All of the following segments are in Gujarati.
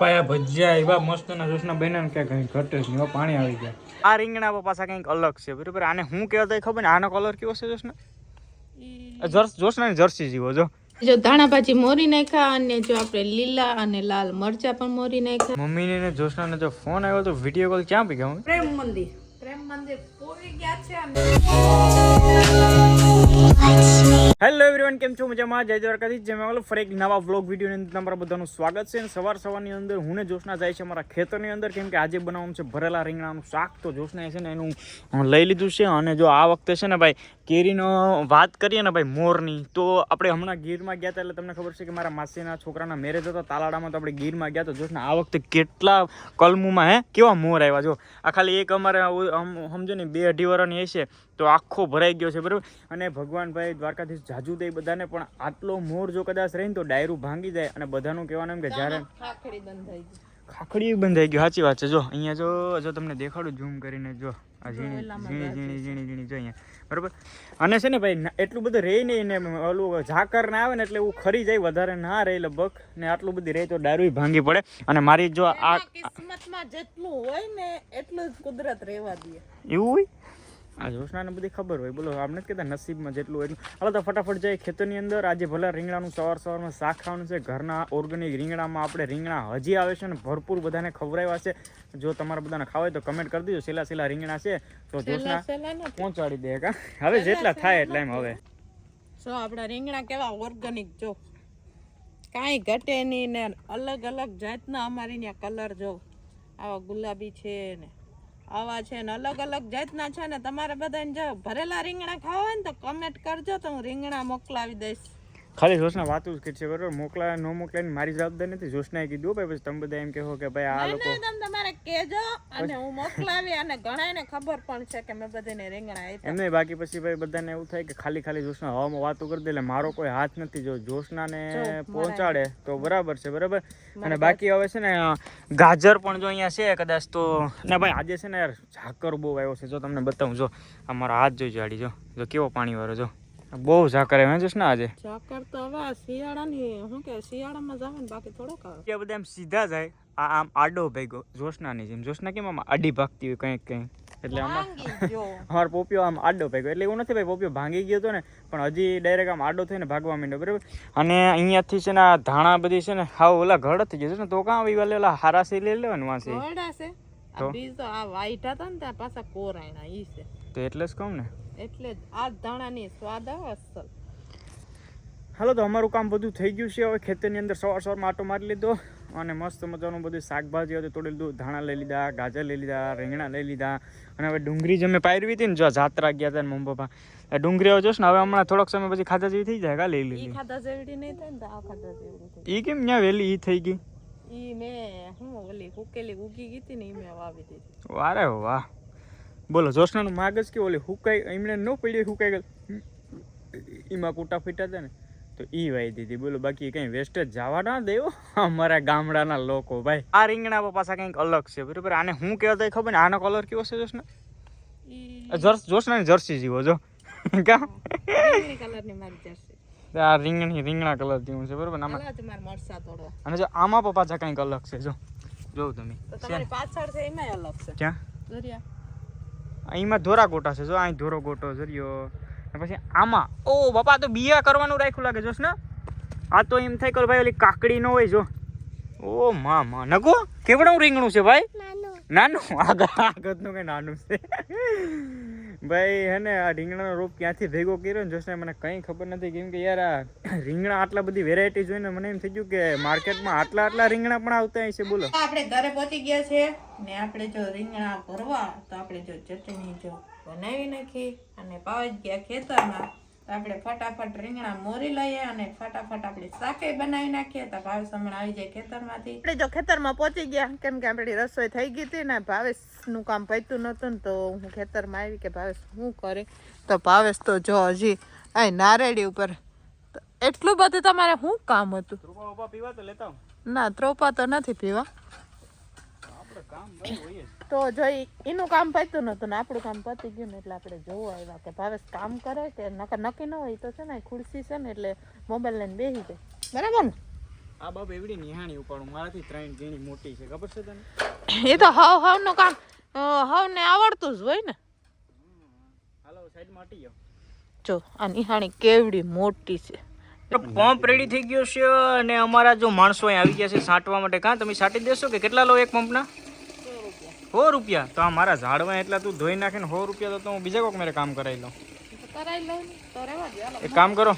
પાયા ભજીયા એવા મસ્ત ના જોશના બન્યા કે કઈ ઘટે જ નહીં, પાણી આવી ગયા. આ રીંગણા પાછા કંઈક અલગ છે બરાબર. આને હું કહેવાય ખબર ને, આનો કલર કેવો છે જોશના? જોશના જર્સી જેવો જો. જો ધાણા ભાજી મોરી નાખ્યા અને જો આપણે લીલા અને લાલ મરચા પણ મોરી નાખ્યા. મમ્મીને ને જોશનાને જો ફોન આવ્યો તો વિડીયો કોલ ક્યાં પી ગયા? પ્રેમ મંદિર પૂરી ગયા છે. હેલો એવરીવન, કેમ છો? મજામાં? જય દ્વારકાધીશ. જય મેં ફરી એક નવા વ્લોગ વિડીયોની અંદર તમારા બધાનું સ્વાગત છે. સવારની અંદર હું ને જોશના જાય છે અમારા ખેતરની અંદર, કેમ કે આજે બનાવવાનું છે ભરેલા રીંગણાનું શાક. તો જોશના છે ને એનું લઈ લીધું છે. અને જો આ વખતે છે ને ભાઈ કેરીનો વાત કરીએ ને ભાઈ મોરની, તો આપણે હમણાં ગીરમાં ગયા હતા એટલે તમને ખબર છે કે મારા માસીના છોકરાના મેરેજ હતા તાલાડામાં, તો આપણે ગીરમાં ગયા. તો જોશના આ વખતે કેટલા કલમુમાં કેવા મોર આવ્યા. જો આ ખાલી એક અમારે સમજો ને 2-2.5 વર્ષની હશે તો આખો ભરાઈ ગયો છે બરાબર. અને ભગવાન ભાઈ દ્વારકાધીશ જાજુ દે બધાને, પણ આટલો મોર જો કદાચ રહીને તો ડાયરું ભાંગી જાય. અને બધાનું કહેવાનું એમ કે જ્યારે ખાખડી બંધ થઈ ગયું. સાચી વાત છે. જો અહીંયા જો તમને દેખાડું ઝૂમ કરીને, જો આ ઝીણી જો અહીંયા બરાબર. અને છે ને ભાઈ એટલું બધું રહે નહીં ને, ઓલું ઝાકર ના આવે ને એટલે એવું ખરી જાય, વધારે ના રહે લગભગ ને આટલું બધું રહે તો ડાયરું ભાંગી પડે. અને મારી જો આ કિસ્મતમાં જેટલું હોય ને એટલું જ કુદરત રહેવા દે, એવું હોય. આ જોશનાને બધી ખબર હોય, બોલો આપણે જ કહેતા નસીબમાં જેટલું એટલું. હાલો તો ફટાફટ જાય ખેતરની અંદર. આજે ભલે રીંગણાનું સવારમાં શાક ખાવાનું છે. ઘરના ઓર્ગેનિક રીંગણામાં આપણે રીંગણા હજી આવે છે ને ભરપૂર બધાને ખવડાવ્યા છે. જો તમારે બધાને ખાવા તો કમેન્ટ કરી દેજો. સેલા રીંગણા છે તો જોશના પહોંચાડી દે કા, હવે જેટલા થાય એટલા એમ. હવે સો આપણા રીંગણા કેવા ઓર્ગેનિક, જો કાંઈ ઘટે નહીં ને અલગ અલગ જાતના અમારી ત્યાં કલર જો આવા ગુલાબી છે ને આવા છે ને અલગ અલગ જાતના છે ને. તમારે બધાને જો ભરેલા રીંગણા ખાવા હોય ને તો કમેન્ટ કરજો, તો હું રીંગણા મોકલાવી દઈશ. ખાલી જોશના વાતું જ છે બરોબર. મોકલા ન મોકલાઈને મારી જવાબદારી નથી. જોશનાએ કીધું ભાઈ, પછી તમે બધા એમ કહો કે ભાઈ આ લોકો તમારે કહેજો અને હું મોકલાવી. અને ઘણાને ખબર પણ છે કે મેં બધાને રીંગણા આપ્યા એમને. બાકી પછી ભાઈ બધાને એવું થાય કે ખાલી જોશના હવામાં વાતો કરી દે એટલે મારો કોઈ હાથ નથી. જો જોશનાને પહોંચાડે તો બરાબર છે બરાબર. અને બાકી હવે છે ને ગાજર પણ જો અહીંયા છે કદાચ તો ના ભાઈ. આજે છે ને યાર ઝાકર બહુ આવ્યો છે. જો તમને બતાવું, જો અમારા હાથ જોઈ જાડી, જો કેવો પાણી વાળો, જો બહુ ઝાકર આવે છે ને આજે. ઝાકર તો હવે શિયાળાની શું કે શિયાળામાં જાવે ને, બાકી થોડોક આવે. કે બધા એમ સીધા જાય. આમ આડો ભેગો જોશનાની જેમ. જોશના કેમ આમ આડી ભાગતી હોય કંઈક એટલે અમારો પોપિયો આમ આડો ભેગો. એટલે એવું નથી ભાઈ પોપિયો ભાંગી ગયો હતો ને, પણ હજી ડાયરેક્ટ આમ આડો થઈને ભાગવા માંડ્યો બરાબર. અને અહીંયાથી છે ને આ ધાણા બધી છે ને હાવ ઓલા ઘડ થઈ ગયો છે ને, તો કાં આવી વાલે ઓલા હારાસી લઈ લેવાનું વાંસી તો બીજો આ વાઈટ હતા ને ત્યાં પાછા કોરાયણા ઈ છે. તો એટલે જ કહું ને, એટલે આ ધાણાની સ્વાદ આવે અસલ. હાલો તો અમારું કામ બધું થઈ ગયું છે. હવે ખેતરની અંદર સવારમાં આટો મારી લીધો અને મસ્ત મજાનું બધું શાકભાજી હતું તોડી લીધું. ધાણા લઈ લીધા, ગાજર લઈ લીધા, રીંગણા લઈ લીધા. અને હવે ડુંગળી જે મેં પાયરવી હતી ને, જો જાત્રા ગયા હતા ને મમ્મી પપ્પા, એ ડુંગળી હવે જોશ ને હવે હમણાં થોડોક સમય પછી ખાધા જેવી થઈ જાય. કા લઈ લીધી ખાધા જેવી નહીં થાય ને, આ ખાધા જેવી. ઈ કેમ ત્યાં વેલી ઈ થઈ ગઈ? ઈ મેં હું ઓલી હુકેલી ઉગી ગઈ હતી ને, ઈ મેં વાવી દીધી. વારે વાહ. બોલો જોશનાનું માગ જ કે ઓલી હુકાઈ એમને ન પડી, હુકાઈ ગયેલ એમાં કૂટા ફીટા હતા ને તો ઈ વાઈ દીધી. બોલો બાકી કઈ વેસ્ટેજ જવા ના દેવો અમારા ગામડાના લોકો ભાઈ. આ રીંગણા પાછા કંઈક અલગ છે બરાબર. આને હું કહેવાય ખબર ને, આનો કલર કેવો છે જોશના? જોશના જર્સી જેવો જો કા કલરની મારી જર્સી. આ રીંગણા કલર જેવું છે બરાબર. અને જો આમાં પણ પાછા કંઈક અલગ છે. જો જોઉં તમે તમારી પાછળ છે એમાં અલગ છે. ક્યાં? દરિયા અહીંમાં ધોરા ગોટા છે. જો અહીં ધોરો ગોટો જરિયો. પછી આમાં ઓ બાપા તો બિયા કરવાનું રાખ્યું લાગે જોશ ને. આ તો એમ થાય કે ભાઈ ઓલી કાકડી નો હોય. જો ઓ મા નગો કેવડું રીંગણું છે ભાઈ. નાનું આગળનું કઈ નાનું છે ભાઈ. હે ને આ રીંગણાનો રોપ ક્યાંથી ભેગો કર્યો ને જોશને મને કંઈ ખબર નથી. કેમ કે યાર આ રીંગણા આટલા બધી વેરાયટી જોઈને મને એમ થઈ ગયું કે માર્કેટમાં આટલા રીંગણા પણ આવતા હશે. બોલો આપણે ઘરે પહોંચી ગયા છે ને આપણે જો રીંગણા ભરવા તો આપણે જો ચટણી જો બનાવી નાખી અને પાવા ગયા ખેતરમાં. તો આપણે ફટાફટ રીંગણા મોરી લઈએ અને ફટાફટ આપણે શાકે બનાવી નાખીએ. તો ભાવેશ હમણાં આવી જાય ખેતરમાંથી. આપણે જો ખેતરમાં પહોંચી ગયા, કેમ કે આપણી રસોઈ થઈ ગઈ હતી ને ભાવેશનું કામ પત્યું નહોતું ને, તો હું ખેતરમાં આવી કે ભાવેશ શું કરે. તો ભાવેશ તો જો હજી આ નારેડી ઉપર એટલું બધું તમારે શું કામ હતું? પીવા તો લેતા ના ત્રોપા તો નથી પીવા. તો જો એનું કામ પત્યું નતું ને આપણું કામ પતી ગયું ને, એટલે આપણે જોવા આવ્યા કે ભાવેશ કામ કરે કે નક્કી ન હોય તો છે ને ખુરશી છે ને એટલે મોબાઈલ લઈને બેસી જાય બરાબર ને. આ બાપ એવડી નિહાણી ઉપાડું મારાથી 3 ગણી મોટી છે ખબર છે તને? એ તો હાવ નું કામ ને આવડતું જ હોય ને. હાલો સાઈડમાં હટી જાઓ. જો આ નિહાણી કેવડી મોટી છે. પંપ રેડી થઈ ગયો છે અને અમારા જો માણસો અહીં આવી ગયા છે સાંટવા માટે. કાં તમે સાંટી દેશો કે કેટલા લો એક પંપના? 100 રૂપિયા. તો આ મારા ઝાડમાં એટલા તું ધોઈ નાખે ને 100 રૂપિયા તો હું બીજા કોઈક મેરે કામ કરાવી લઉં. એક કામ કરો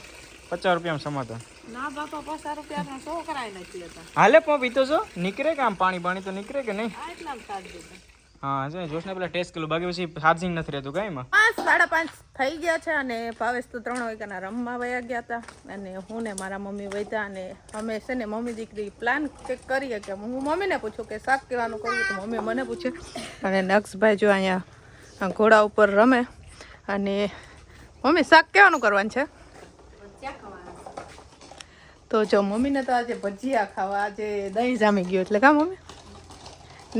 50 રૂપિયામાં સમાધાન. ના બાપા 50 રૂપિયા નો કરાઈ નથી લેતા. હાલે પંપ ઈ તો જો નીકળે કે આમ પાણી તો નીકળે કે નહીં? આટલા ચાર્જ દેતા. હા જો જોશને પેલા ટેસ્ટ કર્યું બાકી પછી ચાર્જિંગ નથી રહેતું કાંઈ એમાં. 5:30 થઈ ગયા છે અને ભાવેશ તો 3 વાગ્યાના રમવા વયા ગયા હતા અને હું ને મારા મમ્મી વૈધા અને અમે છે ને મમ્મી દીકરી પ્લાન ચેક કરીએ કે હું મમ્મીને પૂછું કે શાક કેવાનું કરવું તો મમ્મી મને પૂછે અને નક્ષભાઈ જો અહીંયા ઘોડા ઉપર રમે અને મમ્મી શાક કેવાનું કરવાનું છે? તો જો મમ્મીને તો આજે ભજીયા ખાવા આજે દહીં જામી ગયું એટલે કા મમ્મી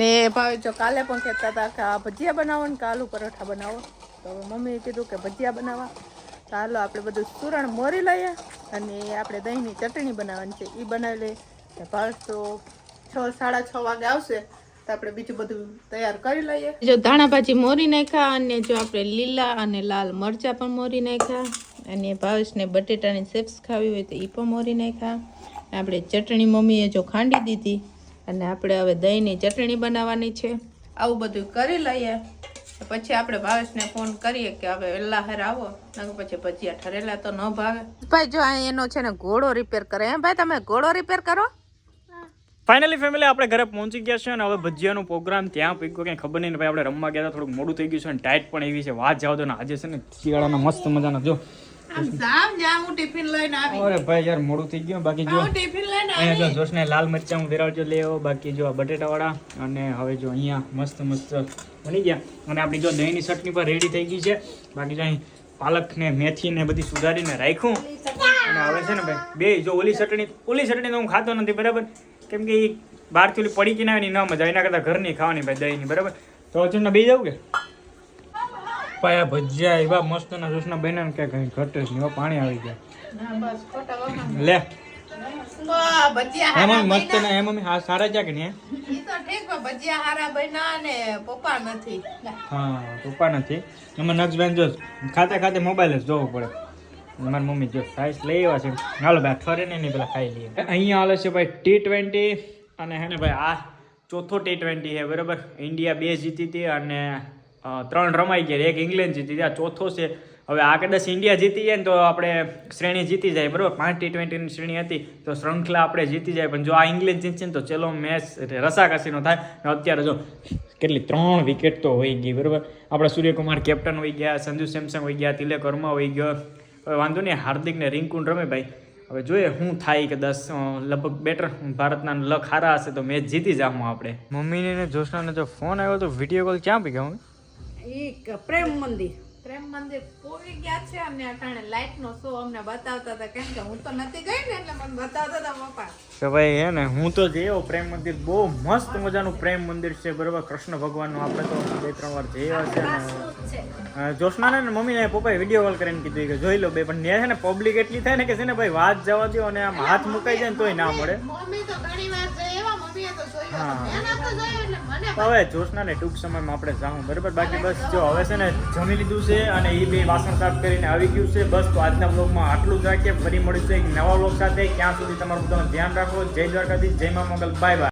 ને ભાવે જો કાલે પણ કહેતા હતા કે આ ભજીયા બનાવો ને કે આલુ પરોઠા બનાવો તો હવે મમ્મીએ કીધું કે ભજીયા બનાવવા તો હાલો આપણે બધું સુરણ મોરી લઈએ અને આપણે દહીંની ચટણી બનાવવાની છે એ બનાવી લઈએ ભાવે તો 6-6:30 વાગે આવશે તો આપણે બીજું બધું તૈયાર કરી લઈએ. જો ધાણા ભાજી મોરી નાખ્યા અને જો આપણે લીલા અને લાલ મરચાં પણ મોરી નાખ્યા અને ભાવેશને બટેટાની ચિપ્સ ખાવી હોય તો એ પણ મોરી નાખ્યા. આપણે ચટણી મમ્મીએ જો ખાંડી દીધી અને આપણે હવે દહીંની ચટણી બનાવવાની છે. આવું બધું કરી લઈએ પછી આપણે ભાવેશને ફોન કરીએ કે હવે વહેલા હેર આવો નકર પછી ભજીયા ઠરેલા તો ન ભાવે. ભાઈ જો આ એનો છે ને ઘોડો રિપેર કરે. હે ભાઈ તમે ઘોડો રિપેર કરો? ફાઇનલી ફેમિલી આપણે ઘરે પહોંચી ગયા છે અને હવે ભજીયાનો પ્રોગ્રામ ત્યાં પીક્યો કંઈ ખબર નહીં. ભાઈ આપણે રમવા ગયા હતા થોડુંક મોડું થઈ ગયું છે અને ટાઈટ પણ એવી છે વાત જાવ તો ને આજે છે ને શિયાળાના મસ્ત મજાના જો હું ટિફિન લઈને આવી. અરે ભાઈ યાર મોડું થઈ ગયું. બાકી જો ટિફિન લઈને અહીંયા જો જોશને લાલ મરચાં હું વેરાવજો લેવો. બાકી જો આ બટેટાવાળા અને હવે જો અહીંયા મસ્ત બની ગયા અને આપણી જો દહીંની ચટણી પર રેડી થઈ ગઈ છે. બાકી જો અહીં પાલક ને મેથી ને બધી સુધારીને રાખ્યું અને હવે છે ને ભાઈ બે જો ઓલી ચટણી તો હું ખાતો નથી બરાબર કેમ કે એ બહારથી ઓલી પડી કે ના એની ન મજા એના કરતાં ઘરની ખાવાની ભાઈ દહીંની બરાબર. તો અચૂને બે જાવ કે ભાઈ આ ભજીયા એવા મસ્ત ના જોશના બન્યા કે કઈ ઘટે જ નહીં. પાણી આવી ગયા લે એમાં મસ્ત ને એમ મમ્મી હા સારા છે કે નહીં? ભજીયા હારા બન્યા ને પપ્પા નથી. હા પપ્પા નથી. એમાં નક્ષબેન જો ખાતે મોબાઈલ જ જોવો પડે. મારી મમ્મી જો સાઈઝ લઈ આવ્યા છે. હાલો ભાઈ ઠરે નહીં પેલા ખાઈ લઈએ. અહીંયા હાલે છે ભાઈ T20 અને હે ને ભાઈ આ ચોથો T20 છે બરાબર. ઇન્ડિયા 2 જીતી હતી અને 3 રમાઈ ગયા. એક ઇંગ્લેન્ડ જીતી હતી. આ ચોથો છે. હવે આ કદાચ ઇન્ડિયા જીતી જાય ને તો આપણે શ્રેણી જીતી જાય બરાબર. 5 T20ની શ્રેણી હતી તો શૃંખલા આપણે જીતી જાય. પણ જો આ ઇંગ્લેન્ડ જીતશે ને તો ચલો મેચ રસાકસીનો થાય. અત્યારે જો કેટલી 3 વિકેટ તો હોઈ ગઈ બરાબર. આપણા સૂર્યકુમાર કેપ્ટન હોઈ ગયા, સંજુ સેમસંગ હોઈ ગયા, તિલક વર્મા હોઈ ગયો. હવે વાંધો નહીં હાર્દિક ને રિંકુન રમે ભાઈ. હવે જોઈએ શું થાય કે 10 લગભગ બેટર ભારતના લક હારા હશે તો મેચ જીતી જામું આપણે. મમ્મીને ને જોશનાને જો ફોન આવ્યો તો વિડીયો કોલ ક્યાં પી ગયા? પ્રેમ મંદિર પોવી ગયા છે અને અટાણે લાઈટ નો શો અમને બતાવતા હતા કેમ કે હું તો નથી ગઈ ને એટલે મને બતાવતા હતા પપ્પા કે ભાઈ હે ને હું તો જયો પ્રેમ મંદિર બહુ મસ્ત મજાનું પ્રેમ મંદિર છે બરાબર. કૃષ્ણ ભગવાનનું આપણે તો 2-3 વાર જયા છે ને જોશનાને ને મમ્મીને પપ્પાએ વિડીયો કોલ કરીને કીધું કે જોઈ લો બે. પણ ત્યાં છે ને પબ્લિક એટલી થાય ને કે છે ને ભાઈ વાત જવા દો અને આમ હાથ મુકાઈ જાય ને તોય ના મળે. મમ્મી તો ઘણી વાર જઈ એવા મમ્મીએ તો જોયું હા. મેં તો જોયું એટલે મને હવે જોશનાને ટૂંક સમયમાં આપણે જાઉં બરાબર. બાકી બસ જો હવે છે ને જમી લીધું છે અને એ બે વાસણ સાફ કરીને આવી ગયું છે. બસ તો આજના બ્લોગમાં આટલું જ રાખીએ. ફરી મળીશું એક નવા બ્લોગ સાથે. ક્યાં સુધી તમારું બધાનું ધ્યાન રાખો. જય દ્વારકાધીશ, જય મા મંગલ, બાય બાય.